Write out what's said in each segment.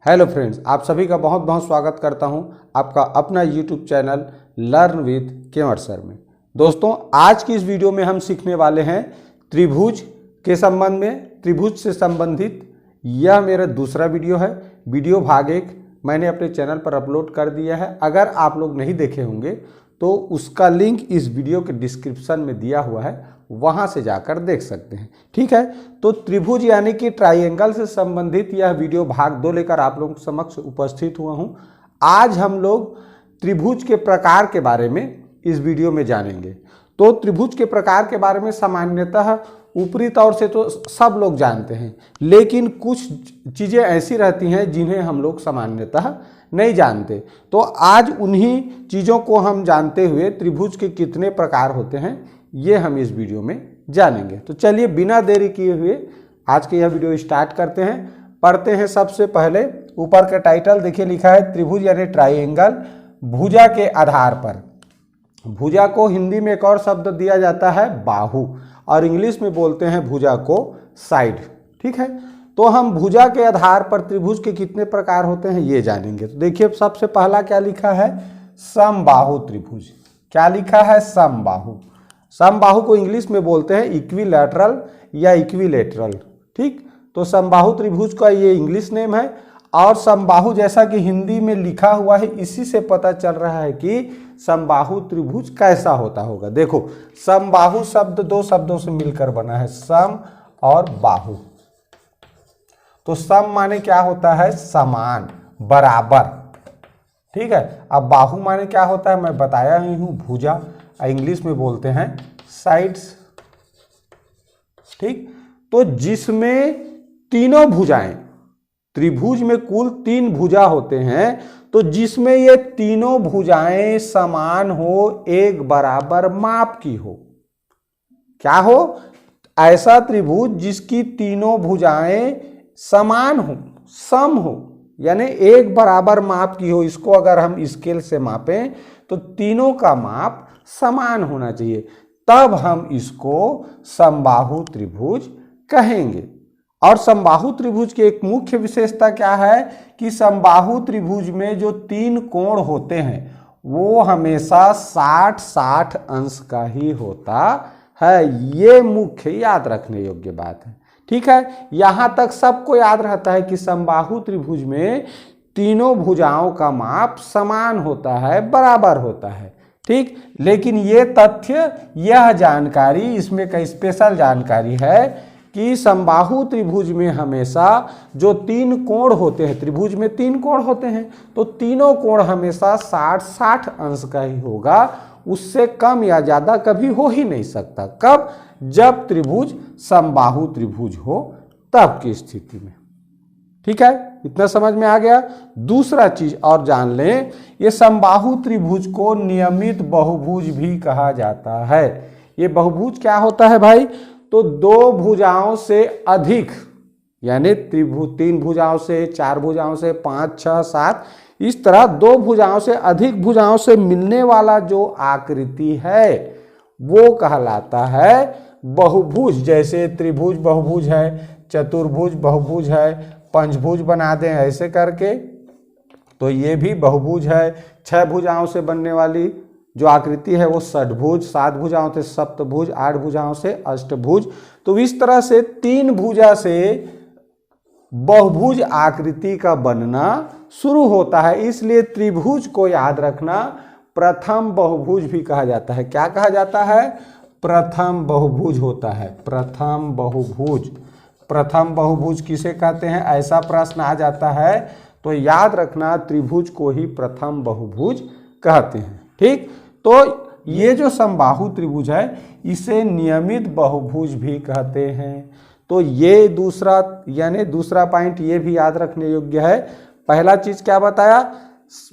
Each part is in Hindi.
हेलो फ्रेंड्स, आप सभी का बहुत बहुत स्वागत करता हूं आपका अपना YouTube channel learn with Kewat sir में। दोस्तों, आज की इस वीडियो में हम सीखने वाले हैं त्रिभुज के संबंध में। त्रिभुज से संबंधित यह मेरा दूसरा वीडियो है। वीडियो भाग 1 मैंने अपने चैनल पर अपलोड कर दिया है। अगर आप लोग नहीं देखे होंगे तो उसका लिंक इस वीडियो के डिस्क्रिप्शन में दिया हुआ है, वहां से जाकर देख सकते हैं। ठीक है, तो त्रिभुज यानी कि ट्राइंगल से संबंधित यह वीडियो भाग 2 लेकर आप लोगों के समक्ष उपस्थित हुआ हूं। आज हम लोग त्रिभुज के प्रकार के बारे में इस वीडियो में जानेंगे। तो त्रिभुज के प्रकार के बारे में सामान्यतः ऊपरी तौर से तो सब लोग जानते हैं, लेकिन कुछ चीज़ें ऐसी रहती हैं जिन्हें हम लोग सामान्यतः नहीं जानते। तो आज उन्हीं चीज़ों को हम जानते हुए त्रिभुज के कितने प्रकार होते हैं ये हम इस वीडियो में जानेंगे। तो चलिए बिना देरी किए हुए आज के यह वीडियो स्टार्ट करते हैं। पढ़ते हैं सबसे पहले ऊपर का टाइटल देखिए, लिखा है त्रिभुज यानी ट्राइंगल भुजा के आधार पर। भुजा को हिंदी में एक और शब्द दिया जाता है बाहु, और इंग्लिश में बोलते हैं भुजा को साइड। ठीक है, तो हम भुजा के आधार पर त्रिभुज के कितने प्रकार होते हैं ये जानेंगे। तो देखिए सबसे पहला क्या लिखा है, समबाहु त्रिभुज। क्या लिखा है, समबाहु। समबाहु को इंग्लिश में बोलते हैं इक्विलैटरल या इक्विलेटरल। ठीक, तो समबाहु त्रिभुज का ये इंग्लिश नेम है। और समबाहु जैसा कि हिंदी में लिखा हुआ है, इसी से पता चल रहा है कि समबाहु त्रिभुज कैसा होता होगा। देखो, समबाहु शब्द दो शब्दों से मिलकर बना है, सम और बाहु। तो सम माने क्या होता है, समान, बराबर। ठीक है, अब बाहु माने क्या होता है मैं बताया ही हूं, भुजा, इंग्लिश में बोलते हैं साइड्स। ठीक, तो जिसमें तीनों भुजाएं, त्रिभुज में कुल 3 भुजा होते हैं, तो जिसमें ये तीनों भुजाएं समान हो, एक बराबर माप की हो। क्या हो, ऐसा त्रिभुज जिसकी तीनों भुजाएं समान हो, सम हो, यानी एक बराबर माप की हो। इसको अगर हम स्केल से मापें तो तीनों का माप समान होना चाहिए, तब हम इसको समबाहु त्रिभुज कहेंगे। और समबाहु त्रिभुज की एक मुख्य विशेषता क्या है कि समबाहु त्रिभुज में जो 3 कोण होते हैं वो हमेशा 60-60 अंश का ही होता है। ये मुख्य याद रखने योग्य बात है। ठीक है, यहां तक सबको याद रहता है कि समबाहु त्रिभुज में तीनों भुजाओं का माप समान होता है, बराबर होता है। ठीक, लेकिन ये तथ्य, यह जानकारी, इसमें कई स्पेशल जानकारी है कि समबाहु त्रिभुज में हमेशा जो 3 कोण होते हैं, त्रिभुज में 3 कोण होते हैं, तो तीनों कोण हमेशा 60-60 अंश का ही होगा। उससे कम या ज्यादा कभी हो ही नहीं सकता। कब, जब त्रिभुज समबाहु त्रिभुज हो तब की स्थिति में। ठीक है, इतना समझ में आ गया। दूसरा चीज और जान लें, ये समबाहु त्रिभुज को नियमित बहुभुज भी कहा जाता है। ये बहुभुज क्या होता है भाई, तो 2 भुजाओं से अधिक, यानी त्रिभुज 3 भुजाओं से, 4 भुजाओं से, 5, 6, 7, इस तरह 2 भुजाओं से अधिक भुजाओं से मिलने वाला जो आकृति है वो कहलाता है बहुभुज। जैसे त्रिभुज बहुभुज है, चतुर्भुज बहुभुज है, पंचभुज बना दें ऐसे करके, तो ये भी बहुभुज है। 6 भुजाओं से बनने वाली जो आकृति है वो षटभुज, 7 भुजाओं से सप्तभुज, 8 भुजाओं से अष्टभुज। तो इस तरह से 3 भुजा से बहुभुज आकृति का बनना शुरू होता है। इसलिए त्रिभुज को याद रखना प्रथम बहुभुज भी कहा जाता है। क्या कहा जाता है, प्रथम बहुभुज होता है, प्रथम बहुभुज। प्रथम बहुभुज किसे कहते हैं, ऐसा प्रश्न आ जाता है तो याद रखना त्रिभुज को ही प्रथम बहुभुज कहते हैं। ठीक, तो ये जो समबाहु त्रिभुज है इसे नियमित बहुभुज भी कहते हैं। तो ये दूसरा, यानी दूसरा पॉइंट ये भी याद रखने योग्य है। पहला चीज क्या बताया,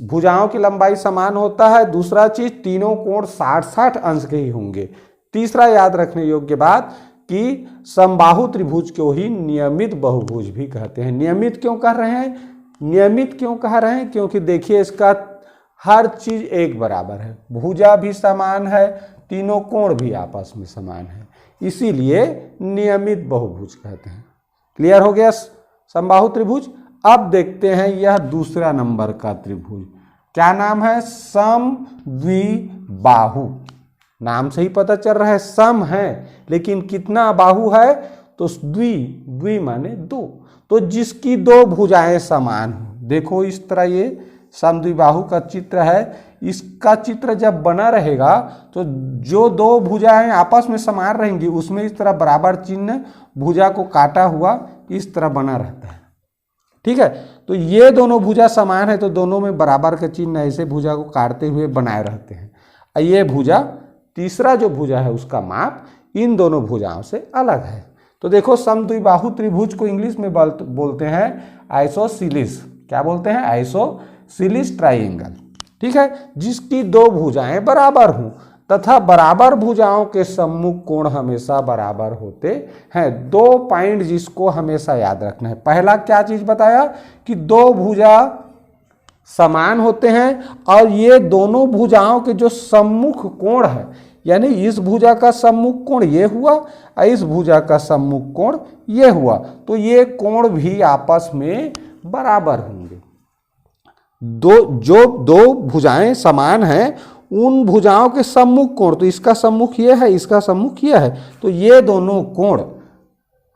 भुजाओं की लंबाई समान होता है। दूसरा चीज, तीनों कोण 60-60 अंश के ही होंगे। तीसरा याद रखने योग्य बात कि समबाहु त्रिभुज को ही नियमित बहुभुज भी कहते हैं। नियमित क्यों कह रहे हैं, नियमित क्यों कह रहे हैं, क्योंकि देखिए इसका हर चीज एक बराबर है, भुजा भी समान है, तीनों कोण भी आपस में समान है, इसीलिए नियमित बहुभुज कहते हैं। क्लियर हो गया समबाहु त्रिभुज। अब देखते हैं यह दूसरा नंबर का त्रिभुज, क्या नाम है? समद्विबाहु। नाम से ही पता चल रहा है सम है, लेकिन कितना बाहु है? तो द्वि माने दो, तो जिसकी दो भुजाएं समान हो। देखो इस तरह ये समद्विबाहु का चित्र है। इसका चित्र जब बना रहेगा तो जो दो भुजाएं आपस में समान रहेंगी उसमें इस तरह बराबर चिन्ह भुजा को काटा हुआ इस तरह बना रहता है। ठीक है, तो ये दोनों भुजा समान है तो दोनों में बराबर का चिन्ह ऐसे भुजा को काटते हुए बनाए रहते हैं। ये भुजा, तीसरा जो भुजा है उसका माप इन दोनों भुजाओं से अलग है। तो देखो समद्विबाहु त्रिभुज को इंग्लिश में बोलते हैं आइसोसेलेस। क्या बोलते हैं? Isosceles triangle. ठीक है, जिसकी दो भुजाएं बराबर हों तथा बराबर भुजाओं के सम्मुख कोण हमेशा बराबर होते हैं। दो पॉइंट जिसको हमेशा याद रखना है। पहला क्या चीज बताया कि दो भुजा समान होते हैं और ये दोनों भुजाओं के जो सम्मुख कोण है, यानी इस भुजा का सम्मुख कोण ये हुआ और इस भुजा का सम्मुख कोण ये हुआ, तो ये कोण भी आपस में बराबर होंगे। दो भुजाएं समान हैं, उन भुजाओं के सम्मुख कोण, तो इसका सम्मुख ये है, इसका सम्मुख ये है, तो ये दोनों कोण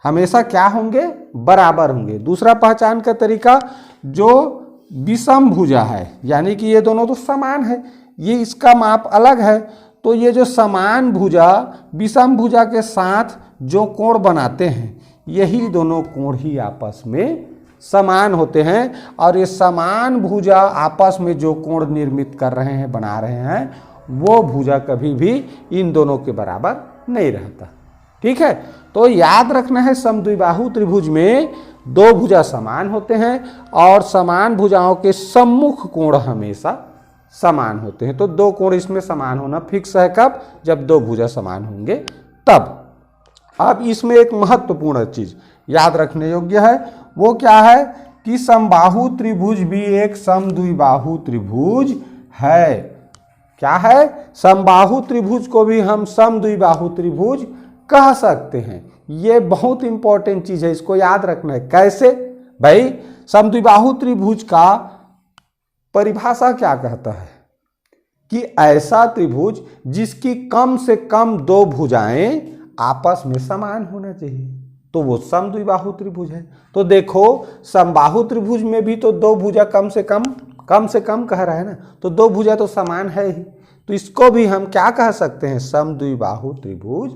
हमेशा क्या होंगे? बराबर होंगे। दूसरा पहचान का तरीका, जो विषम भुजा है, यानी कि ये दोनों तो समान है, ये इसका माप अलग है, तो ये जो समान भुजा विषम भुजा के साथ जो कोण बनाते हैं, यही दोनों कोण ही आपस में समान होते हैं। और ये समान भुजा आपस में जो कोण निर्मित कर रहे हैं, बना रहे हैं, वो भुजा कभी भी इन दोनों के बराबर नहीं रहता। ठीक है, तो याद रखना है समद्विबाहु त्रिभुज में दो भुजा समान होते हैं और समान भुजाओं के सम्मुख कोण हमेशा समान होते हैं। तो दो कोण इसमें समान होना फिक्स है। कब? जब दो भुजा समान होंगे तब। अब इसमें एक महत्वपूर्ण चीज याद रखने योग्य है, वो क्या है कि समबाहु त्रिभुज भी एक समद्विबाहु त्रिभुज है। क्या है? समबाहु त्रिभुज को भी हम समद्विबाहु त्रिभुज कह सकते हैं। ये बहुत इंपॉर्टेंट चीज है, इसको याद रखना है। कैसे भाई? समद्विबाहु त्रिभुज का परिभाषा क्या कहता है कि ऐसा त्रिभुज जिसकी कम से कम दो भुजाएं आपस में समान होना चाहिए, तो वो समद्विबाहु त्रिभुज है। तो देखो समबाहु त्रिभुज में भी तो दो भुजा कम से कम कह रहा है ना, तो दो भुजा तो समान है ही, तो इसको भी हम क्या कह सकते हैं? समद्विबाहु त्रिभुज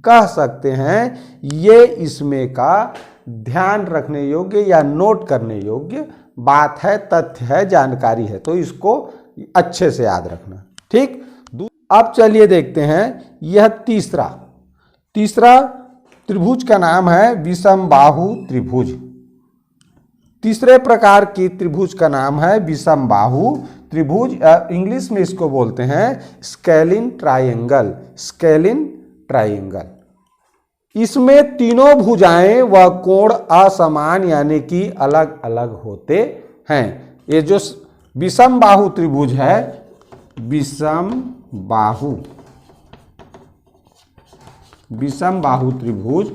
कह सकते हैं। ये इसमें का ध्यान रखने योग्य या नोट करने योग्य बात है, तथ्य है, जानकारी है, तो इसको अच्छे से याद रखना। ठीक, अब चलिए देखते हैं यह तीसरा त्रिभुज का नाम है विषमबाहु त्रिभुज। तीसरे प्रकार की त्रिभुज का नाम है विषमबाहु त्रिभुज। इंग्लिश में इसको बोलते हैं स्केलिन ट्रायंगल। इसमें तीनों भुजाएं व कोण असमान यानी कि अलग अलग होते हैं। ये जो विषमबाहु त्रिभुज है, विषमबाहु त्रिभुज,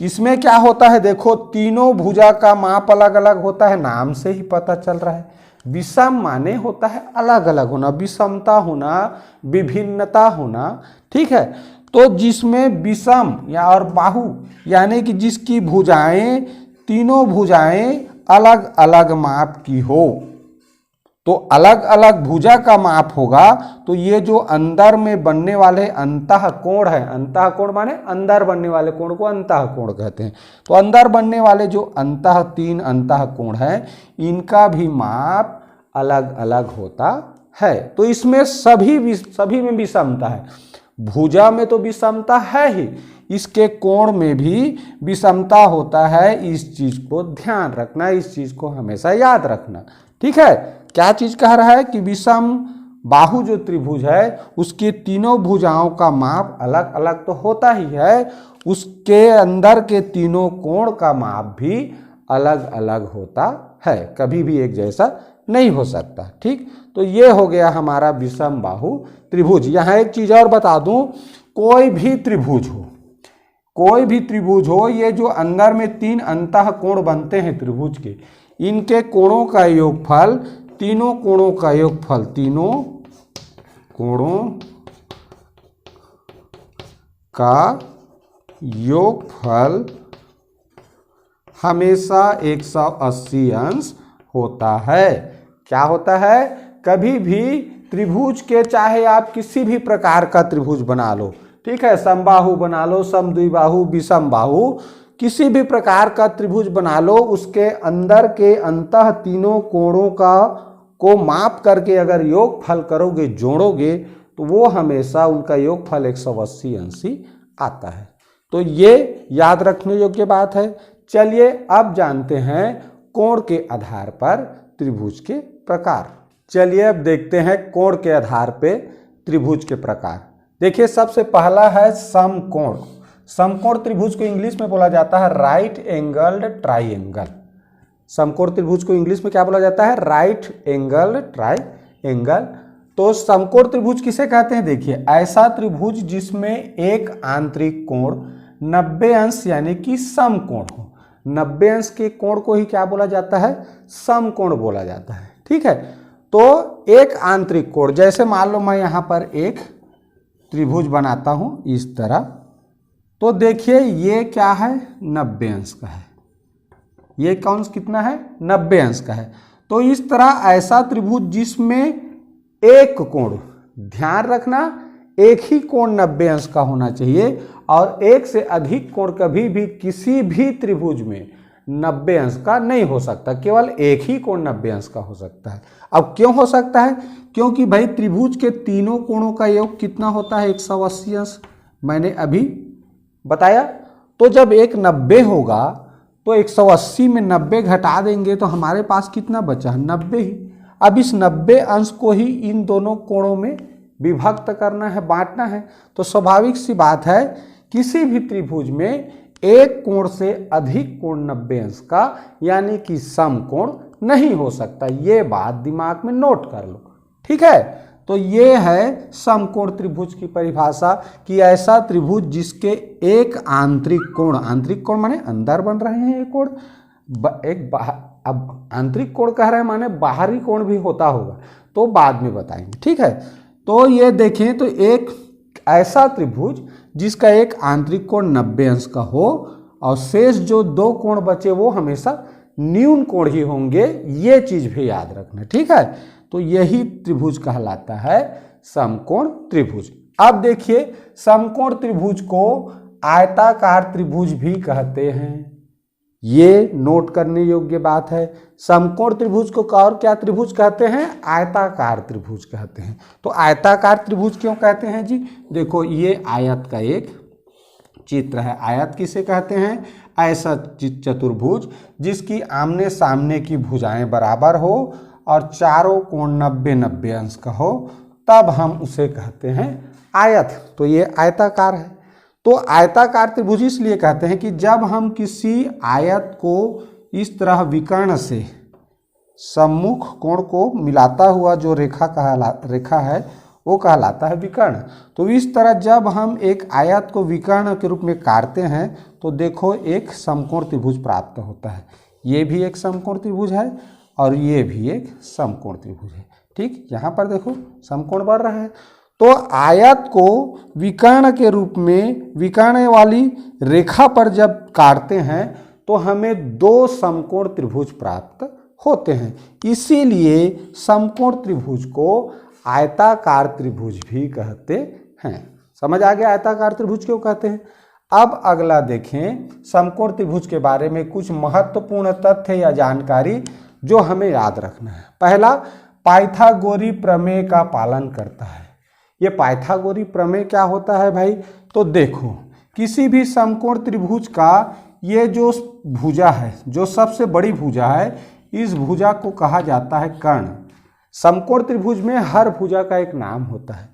इसमें क्या होता है? देखो तीनों भुजा का माप अलग अलग होता है, नाम से ही पता चल रहा है। विषम माने होता है अलग अलग होना, विषमता होना, विभिन्नता होना। ठीक है, तो जिसमें विषम या और बाहु यानी कि जिसकी भुजाएं, तीनों भुजाएं अलग अलग माप की हो, तो अलग अलग भुजा का माप होगा, तो ये जो अंदर में बनने वाले अंतः कोण है, अंतः कोण माने अंदर बनने वाले कोण को अंतः कोण कहते हैं, तो अंदर बनने वाले जो तीन अंतः कोण है, इनका भी माप अलग अलग होता है। तो इसमें सभी में विषमता है। भुजा में तो विषमता है ही, इसके कोण में भी विषमता होता है। इस चीज को ध्यान रखना, इस चीज को हमेशा याद रखना। ठीक है, क्या चीज कह रहा है कि विषम बाहु जो त्रिभुज है उसके तीनों भुजाओं का माप अलग अलग तो होता ही है, उसके अंदर के तीनों कोण का माप भी अलग अलग होता है, कभी भी एक जैसा नहीं हो सकता। ठीक, तो ये हो गया हमारा विषम बाहु त्रिभुज। यहाँ एक चीज और बता दूं, कोई भी त्रिभुज हो, ये जो अंदर में तीन अंतः कोण बनते हैं त्रिभुज के, इनके कोणों का योगफल, तीनों कोणों का योगफल, तीनों कोणों का योगफल हमेशा 180 अंश होता है। क्या होता है? कभी भी त्रिभुज के, चाहे आप किसी भी प्रकार का त्रिभुज बना लो, ठीक है, समबाहु बना लो, समद्विबाहु, विषम बाहु, किसी भी प्रकार का त्रिभुज बना लो, उसके अंदर के अंतः तीनों कोणों को माप करके अगर योगफल करोगे, जोड़ोगे, तो वो हमेशा उनका योगफल 180 अंश ही आता है। तो ये याद रखने योग्य बात है। चलिए अब जानते हैं कोण के आधार पर त्रिभुज के प्रकार। चलिए अब देखते हैं कोण के आधार पे त्रिभुज के प्रकार। देखिए सबसे पहला है समकोण। समकोण त्रिभुज को इंग्लिश में बोला जाता है राइट एंगल्ड ट्राइएंगल। समकोण त्रिभुज को इंग्लिश में क्या बोला जाता है? Right angled triangle. तो समकोण त्रिभुज किसे कहते हैं? देखिए ऐसा त्रिभुज जिसमें एक आंतरिक कोण 90 अंश यानी कि समकोण हो। 90 अंश के कोण को ही क्या बोला जाता है? समकोण बोला जाता है। ठीक है, तो एक आंतरिक कोण, जैसे मान लो मैं यहां पर एक त्रिभुज बनाता हूं इस तरह, तो देखिए ये क्या है? 90 अंश का है। ये कौन कितना है? 90 अंश का है। तो इस तरह ऐसा त्रिभुज जिसमें एक कोण, ध्यान रखना, एक ही कोण 90 अंश का होना चाहिए और एक से अधिक कोण कभी भी किसी भी त्रिभुज में 90 अंश का नहीं हो सकता, केवल एक ही कोण 90 अंश का हो सकता है। अब क्यों हो सकता है? क्योंकि भाई त्रिभुज के तीनों कोणों का योग कितना होता है? 180 अंश, मैंने अभी बताया। तो जब एक 90 होगा तो 180 में 90 घटा देंगे तो हमारे पास कितना बचा? 90 ही। अब इस 90 अंश को ही इन दोनों कोणों में विभक्त करना है, बांटना है। तो स्वाभाविक सी बात है किसी भी त्रिभुज में एक कोण से अधिक कोण 90 अंश का यानी कि समकोण नहीं हो सकता। ये बात दिमाग में नोट कर लो, ठीक है। तो ये है समकोण त्रिभुज की परिभाषा कि ऐसा त्रिभुज जिसके एक आंतरिक कोण माने अंदर बन रहे हैं एक कोण, अब आंतरिक कोण कह रहे हैं माने बाहरी कोण भी होता होगा, तो बाद में बताएंगे, ठीक है। तो ये देखें, तो एक ऐसा त्रिभुज जिसका एक आंतरिक कोण 90 अंश का हो और शेष जो दो कोण बचे वो हमेशा न्यून कोण ही होंगे, ये चीज भी याद रखना, ठीक है। तो यही त्रिभुज कहलाता है समकोण त्रिभुज। अब देखिए समकोण त्रिभुज को आयताकार त्रिभुज भी कहते हैं, ये नोट करने योग्य बात है। समकोण त्रिभुज को और क्या त्रिभुज कहते हैं? आयताकार त्रिभुज कहते हैं। तो आयताकार त्रिभुज क्यों कहते हैं जी? देखो ये आयत का एक चित्र है। आयत किसे कहते हैं? ऐसा चतुर्भुज जिसकी आमने सामने की भुजाएं बराबर हो और चारों कोण 90-90 अंश का हो, तब हम उसे कहते हैं आयत। तो ये आयताकार है। तो आयताकार त्रिभुज इसलिए कहते हैं कि जब हम किसी आयत को इस तरह विकर्ण से सम्मुख कोण को मिलाता हुआ जो रेखा है वो कहलाता है विकर्ण। तो इस तरह जब हम एक आयत को विकर्ण के रूप में काटते हैं तो देखो एक समकोण त्रिभुज प्राप्त होता है। ये भी एक समकोण त्रिभुज है और ये भी एक समकोण त्रिभुज है, ठीक। यहाँ पर देखो समकोण बन रहा है। तो आयत को विकर्ण के रूप में, विकर्ण वाली रेखा पर जब काटते हैं तो हमें दो समकोण त्रिभुज प्राप्त होते हैं। इसीलिए समकोण त्रिभुज को आयताकार त्रिभुज भी कहते हैं। समझ आ गया आयताकार त्रिभुज क्यों कहते हैं? अब अगला देखें समकोण त्रिभुज के बारे में कुछ महत्वपूर्ण तथ्य या जानकारी जो हमें याद रखना है। पहला, पाइथागोरी प्रमेय का पालन करता है। ये पाइथागोरी प्रमेय क्या होता है भाई? तो देखो किसी भी समकोण त्रिभुज का ये जो भुजा है, जो सबसे बड़ी भुजा है, इस भुजा को कहा जाता है कर्ण। समकोण त्रिभुज में हर भुजा का एक नाम होता है।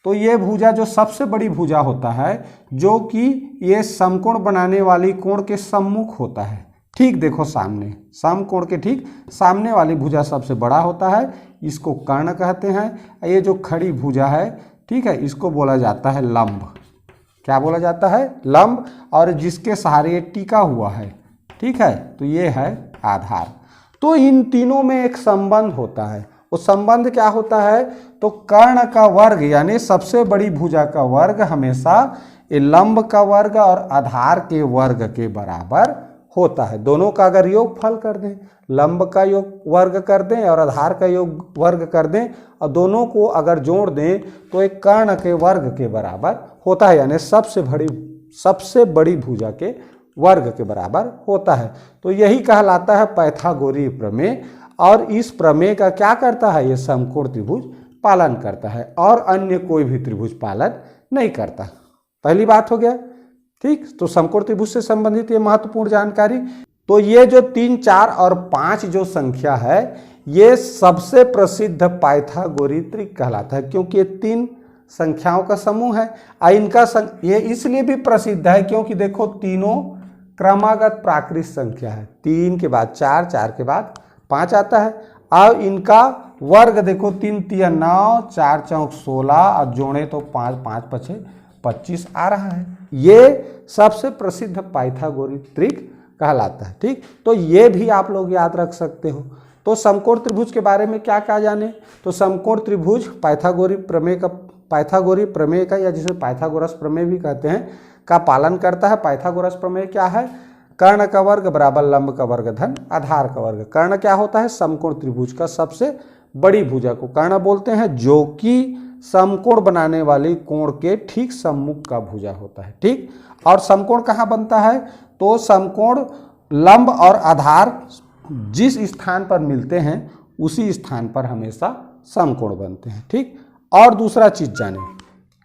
तो ये भुजा जो सबसे बड़ी भुजा होता है, जो कि ये समकोण बनाने वाली कोण के सम्मुख होता है, ठीक देखो सामने, समकोण के ठीक सामने वाली भुजा सबसे बड़ा होता है, इसको कर्ण कहते हैं। ये जो खड़ी भुजा है, ठीक है, इसको बोला जाता है लंब। क्या बोला जाता है? लंब। और जिसके सहारे ये टिका हुआ है, ठीक है, तो ये है आधार। तो इन तीनों में एक संबंध होता है। वो संबंध क्या होता है? तो कर्ण का वर्ग यानी सबसे बड़ी भुजा का वर्ग हमेशा ये लंब का वर्ग और आधार के वर्ग के बराबर होता है। दोनों का अगर योगफल कर दें, लंब का योग वर्ग कर दें और आधार का योग वर्ग कर दें और दोनों को अगर जोड़ दें तो एक कर्ण के वर्ग के बराबर होता है, यानी सबसे बड़ी भुजा के वर्ग के बराबर होता है। तो यही कहलाता है पाइथागोरीय प्रमेय। और इस प्रमेय का क्या करता है? ये समकोण त्रिभुज पालन करता है और अन्य कोई भी त्रिभुज पालन नहीं करता। पहली बात हो गया, ठीक। तो समकोण त्रिभुज से संबंधित ये महत्वपूर्ण जानकारी। तो ये जो 3, 4 और 5 जो संख्या है ये सबसे प्रसिद्ध पाइथागोरीय त्रिक कहलाता है, क्योंकि ये 3 संख्याओं का समूह है। ये इसलिए भी प्रसिद्ध है क्योंकि देखो तीनों क्रमागत प्राकृत संख्या है। 3 के बाद 4, 4 के बाद 5 आता है। अब इनका वर्ग देखो 3 तिया 9, 4 चौक 16 और जोड़े तो 5, 5 पछे 25 आ रहा है। ये सबसे प्रसिद्ध पाइथागोरीय त्रिक कहलाता है, ठीक। तो ये भी आप लोग याद रख सकते हो। तो समकोण त्रिभुज के बारे में क्या क्या जाने? तो समकोण त्रिभुज पाइथागोरीय प्रमेय का या जिसे पाइथागोरस प्रमेय भी कहते हैं का पालन करता है। पाइथागोरस प्रमेय क्या है? कर्ण का वर्ग बराबर लंब का वर्ग धन आधार का वर्ग। कर्ण क्या होता है? समकोण त्रिभुज का सबसे बड़ी भुजा को कर्ण बोलते हैं, जो कि समकोण बनाने वाली कोण के ठीक सम्मुख का भुजा होता है, ठीक। और समकोण कहाँ बनता है? तो समकोण लंब और आधार जिस स्थान पर मिलते हैं उसी स्थान पर हमेशा समकोण बनते हैं, ठीक। और दूसरा चीज जाने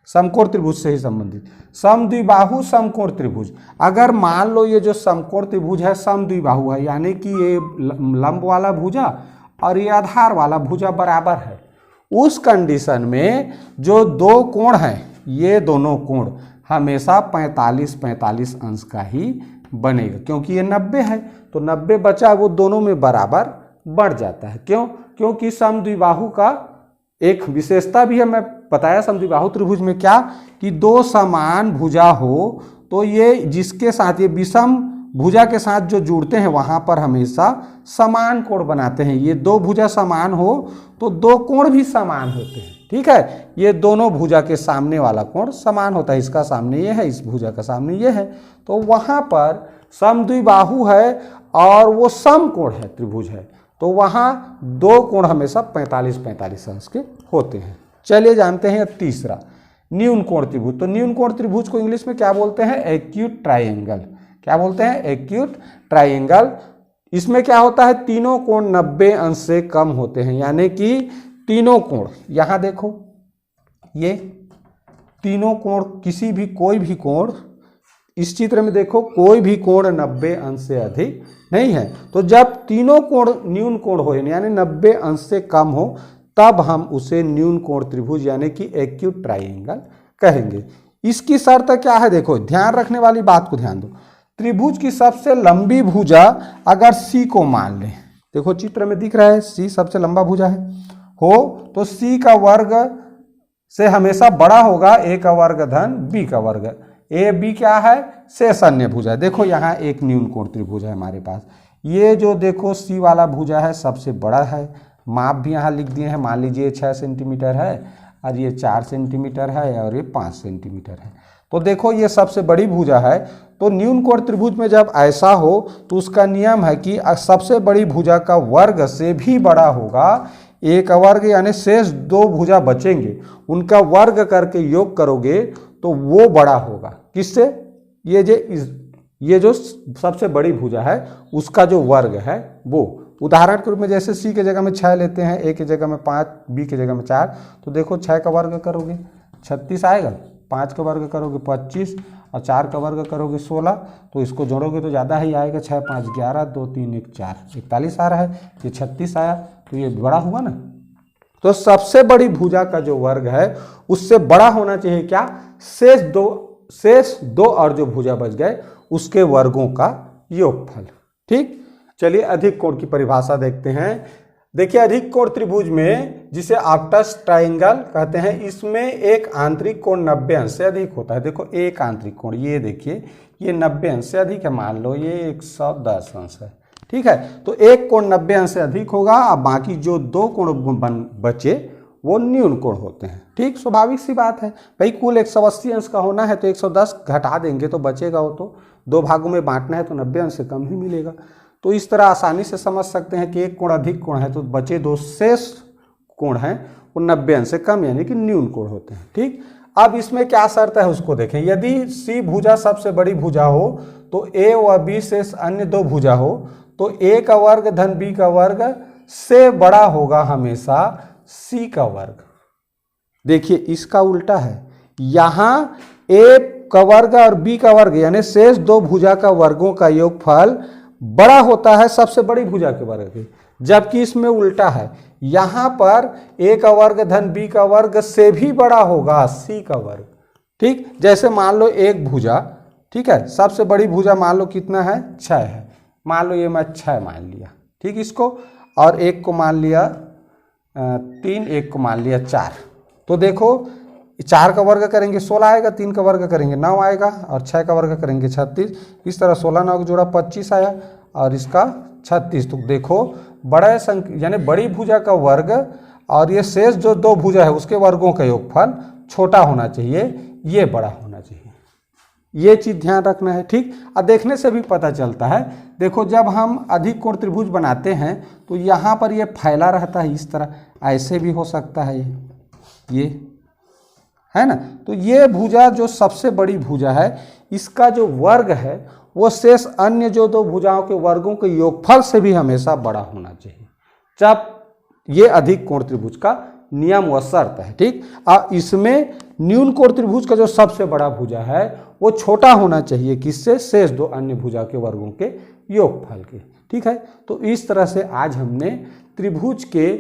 समकोण त्रिभुज से ही संबंधित समद्विबाहु समकोण त्रिभुज। अगर मान लो ये जो समकोण त्रिभुज है समद्विबाहु है, यानी कि ये लंब वाला भुजा और ये आधार वाला भुजा बराबर है, उस कंडीशन में जो दो कोण हैं ये दोनों कोण हमेशा 45-45 अंश का ही बनेगा, क्योंकि ये 90 है तो 90 बचा वो दोनों में बराबर बढ़ जाता है। क्यों? क्योंकि समद्विबाहु का एक विशेषता भी है, मैं बताया समद्विबाहु त्रिभुज में क्या कि दो समान भुजा हो तो ये जिसके साथ ये विषम भुजा के साथ जो जुड़ते हैं वहां पर हमेशा समान कोण बनाते हैं। ये दो भुजा समान हो तो दो कोण भी समान होते हैं, ठीक है। ये दोनों भुजा के सामने वाला कोण समान होता है, इसका सामने ये है, इस भुजा का सामने ये है, तो वहां पर समद्विबाहु है और वो समकोण है, त्रिभुज है, तो वहां दो कोण हमेशा 45-45 अंश के होते हैं। चलिए जानते हैं तीसरा न्यून कोण त्रिभुज। तो न्यून कोण त्रिभुज को इंग्लिश में क्या बोलते हैं? Acute triangle. क्या बोलते हैं? Acute triangle. इसमें क्या होता है? तीनों कोण 90 अंश से कम होते हैं, यानी कि तीनों कोण, यहां देखो ये तीनों कोण, किसी भी कोई भी कोण इस चित्र में देखो कोई भी कोण 90 अंश से अधिक नहीं है। तो जब तीनों कोण न्यून कोण हो यानी 90 अंश से कम हो तब हम उसे न्यून कोण त्रिभुज यानी कि एक्यूट ट्राइंगल कहेंगे। इसकी शर्त क्या है? देखो ध्यान रखने वाली बात को ध्यान दो। त्रिभुज की सबसे लंबी भुजा अगर सी को मान लें, देखो चित्र में दिख रहा है सी सबसे लंबा भुजा है हो, तो सी का वर्ग से हमेशा बड़ा होगा ए का वर्ग धन बी का वर्ग। ए बी क्या है? शेष अन्य भुजा। देखो यहाँ एक न्यून कोण त्रिभुज है हमारे पास। ये जो देखो सी वाला भुजा है सबसे बड़ा है, माप भी यहाँ लिख दिए हैं। मान लीजिए 6 सेंटीमीटर है और ये 4 सेंटीमीटर है और ये 5 सेंटीमीटर है। तो देखो ये सबसे बड़ी भुजा है। तो न्यून कोण त्रिभुज में जब ऐसा हो तो उसका नियम है कि सबसे बड़ी भुजा का वर्ग से भी बड़ा होगा ए का वर्ग, यानी शेष दो भुजा बचेंगे उनका वर्ग करके योग करोगे तो वो बड़ा होगा। किससे? ये जो सबसे बड़ी भुजा है उसका जो वर्ग है वो। उदाहरण के रूप में जैसे सी के जगह में 6 लेते हैं, ए की जगह में 5, बी की जगह में 4, तो देखो 6 का वर्ग करोगे 36 आएगा, 5 का वर्ग करोगे 25 और 4 का वर्ग करोगे 16, तो इसको जोड़ोगे तो ज़्यादा ही आएगा। 6 5 11 2 3 1 4 41 आ रहा है, ये 36 आया, तो ये बड़ा हुआ ना। तो सबसे बड़ी भुजा का जो वर्ग है उससे बड़ा होना चाहिए क्या? शेष दो और जो भुजा बच गए उसके वर्गों का योगफल, ठीक। चलिए अधिक कोण की परिभाषा देखते हैं। देखिए अधिक कोण त्रिभुज में जिसे ऑप्टस ट्राइंगल कहते हैं, इसमें एक आंतरिक कोण 90 अंश से अधिक होता है। देखो एक आंतरिक कोण, ये देखिए ये 90 अंश से अधिक है, मान लो ये 110 अंश है, ठीक है। तो एक कोण 90 अंश से अधिक होगा और बाकी जो 2 कोण बचे वो न्यून कोण होते हैं। ठीक, स्वाभाविक सी बात है भाई, कुल 180 अंश का होना है तो 110 घटा देंगे तो बचेगा, वो तो 2 भागों में बांटना है तो 90 अंश से कम ही मिलेगा। तो इस तरह आसानी से समझ सकते हैं कि एक कोण अधिक कोण है तो बचे 2 शेष कोण हैं वो 90 अंश से कम यानी कि न्यून कोण होते हैं। ठीक, अब इसमें क्या शर्त है उसको देखें। यदि सी भुजा सबसे बड़ी भुजा हो तो ए व बी शेष अन्य 2 भुजा हो तो ए का वर्ग धन बी का वर्ग से बड़ा होगा हमेशा सी का वर्ग। देखिए इसका उल्टा है, यहां ए का वर्ग और बी का वर्ग यानी शेष 2 भुजा का वर्गों का योगफल बड़ा होता है सबसे बड़ी भुजा के वर्ग के, जबकि इसमें उल्टा है, यहां पर ए का वर्ग धन बी का वर्ग से भी बड़ा होगा सी का वर्ग। ठीक, जैसे मान लो एक भुजा, ठीक है, सबसे बड़ी भुजा मान लो कितना है 6 है, मान लो ये मैं 6 मान लिया, ठीक, इसको, और एक को मान लिया 3, एक को मान लिया 4। तो देखो 4 का वर्ग करेंगे 16 आएगा, 3 का वर्ग करेंगे 9 आएगा और 6 का वर्ग करेंगे 36। इस तरह 16 9 का जोड़ा 25 आया और इसका 36। तो देखो बड़ा संख्या यानी बड़ी भुजा का वर्ग और ये शेष जो 2 भुजा है उसके वर्गों का योगफल छोटा होना चाहिए, ये बड़ा होना चाहिए, ये चीज ध्यान रखना है। ठीक, और देखने से भी पता चलता है, देखो जब हम अधिक कोण त्रिभुज बनाते हैं तो यहाँ पर ये फैला रहता है इस तरह, ऐसे भी हो सकता है ये है ना। तो ये भुजा जो सबसे बड़ी भुजा है इसका जो वर्ग है वो शेष अन्य जो 2 भुजाओं के वर्गों के योगफल से भी हमेशा बड़ा होना चाहिए, जब ये अधिक कोण त्रिभुज का नियम व शर्त है। ठीक, और इसमें न्यून कोण त्रिभुज का जो सबसे बड़ा भुजा है वो छोटा होना चाहिए किससे, शेष 2 अन्य भुजा के वर्गों के योगफल के। ठीक है, तो इस तरह से आज हमने त्रिभुज के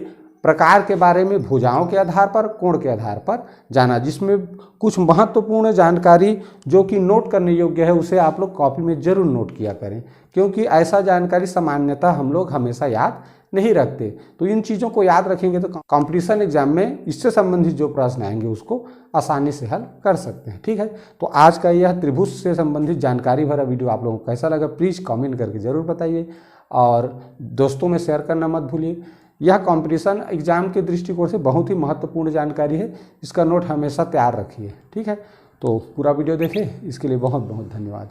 प्रकार के बारे में भुजाओं के आधार पर, कोण के आधार पर जाना, जिसमें कुछ महत्वपूर्ण जानकारी जो कि नोट करने योग्य है उसे आप लोग कॉपी में जरूर नोट किया करें, क्योंकि ऐसा जानकारी सामान्यतः हम लोग हमेशा याद नहीं रखते। तो इन चीज़ों को याद रखेंगे तो कंपटीशन एग्जाम में इससे संबंधित जो प्रश्न आएंगे उसको आसानी से हल कर सकते हैं। ठीक है, तो आज का यह त्रिभुज से संबंधित जानकारी भरा वीडियो आप लोगों को कैसा लगा प्लीज़ कमेंट करके ज़रूर बताइए और दोस्तों में शेयर करना मत भूलिए। यह कंपटीशन एग्जाम के दृष्टिकोण से बहुत ही महत्वपूर्ण जानकारी है, इसका नोट हमेशा तैयार रखिए। ठीक है, तो पूरा वीडियो देखें, इसके लिए बहुत बहुत धन्यवाद।